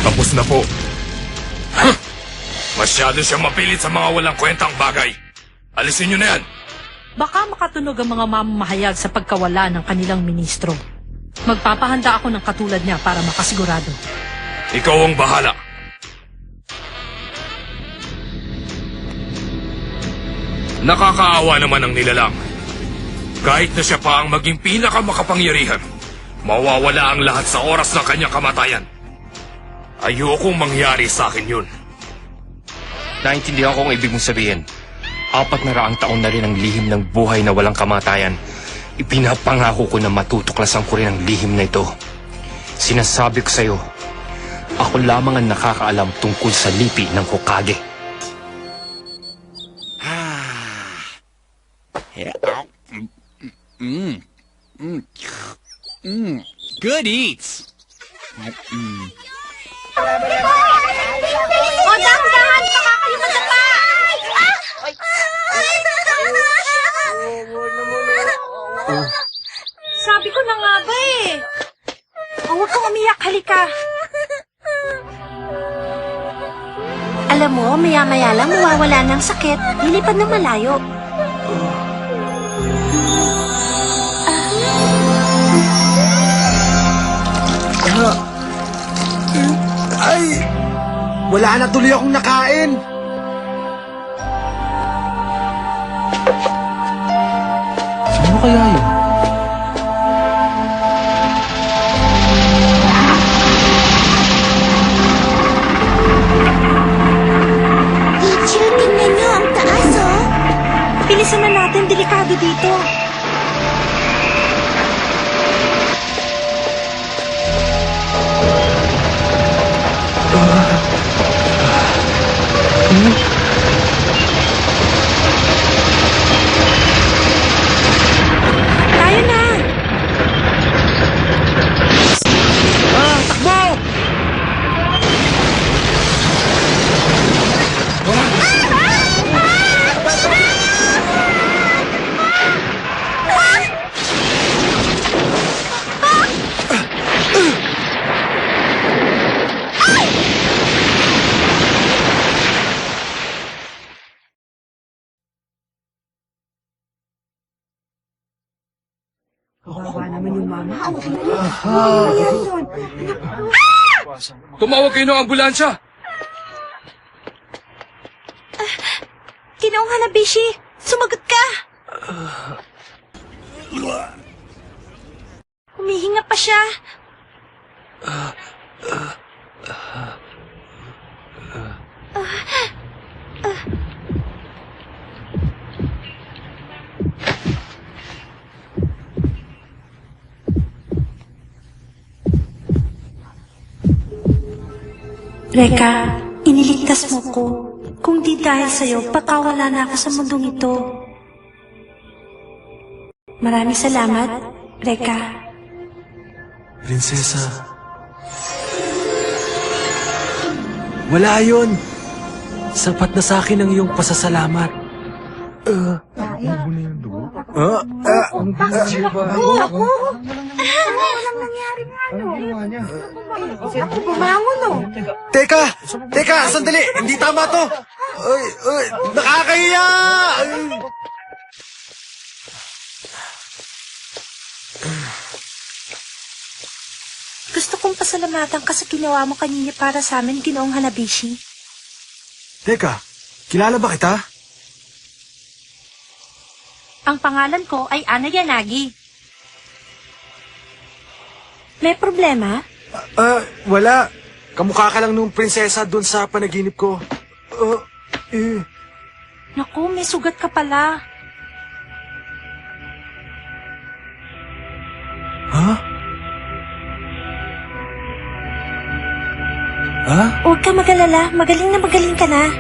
Tapos na po. Huh! Masyado siyang mapilit sa mga walang kwentang bagay. Alisin niyo na yan. Baka makatunog ang mga mamamahayag sa pagkawala ng kanilang ministro. Magpapahanda ako ng katulad niya para makasigurado. Ikaw ang bahala. Nakakaawa naman ang nilalang. Kahit na siya pa ang maging pinakamakapangyarihan, mawawala ang lahat sa oras ng kanyang kamatayan. Ayokong mangyari sa akin yun. Naintindihan ko ang ibig mong sabihin. 400 taon na rin ang lihim ng buhay na walang kamatayan. Ipinapangako ko na matutuklasan ko rin ang lihim na ito. Sinasabi ko sa'yo, ako lamang ang nakakaalam tungkol sa lipi ng Hokage. Good eats. O, dahan-dahan! Baka kayo madapa! Sabi ko na nga ba eh. Huwag kang umiyak, halika. Alam mo, maya-maya lang mawawala ng sakit. Lilipad ng malayo. Ay! Wala na tuloy akong nakain! Ano kaya yun? Teacher, tingnan niyo ang taas, oh. Bilisan na natin, delikado dito. Tayo na! Takbo! Tumawag kayo ng ambulansya! Ginoong Hanabishi, sumagot ka! Humihinga pa siya. Reka, iniligtas mo ko. Kung di dahil sa'yo, patawala na ako sa mundong ito. Maraming salamat, Reka. Prinsesa. Wala yun. Sapat na sa akin ang iyong pasasalamat. Teka, sandali. Hindi tama to. Ay, nakakahiya! Gusto kong pasalamatan ka sa ginawa mo kanina para sa amin, Ginoong Hanabishi. Teka, kilala ba kita? Ang pangalan ko ay Ana Yanagi. May problema? Wala. Kamukha ka lang nung prinsesa dun sa panaginip ko. Naku, may sugat ka pala. Ha? Huwag ka magalala, magaling na magaling ka na.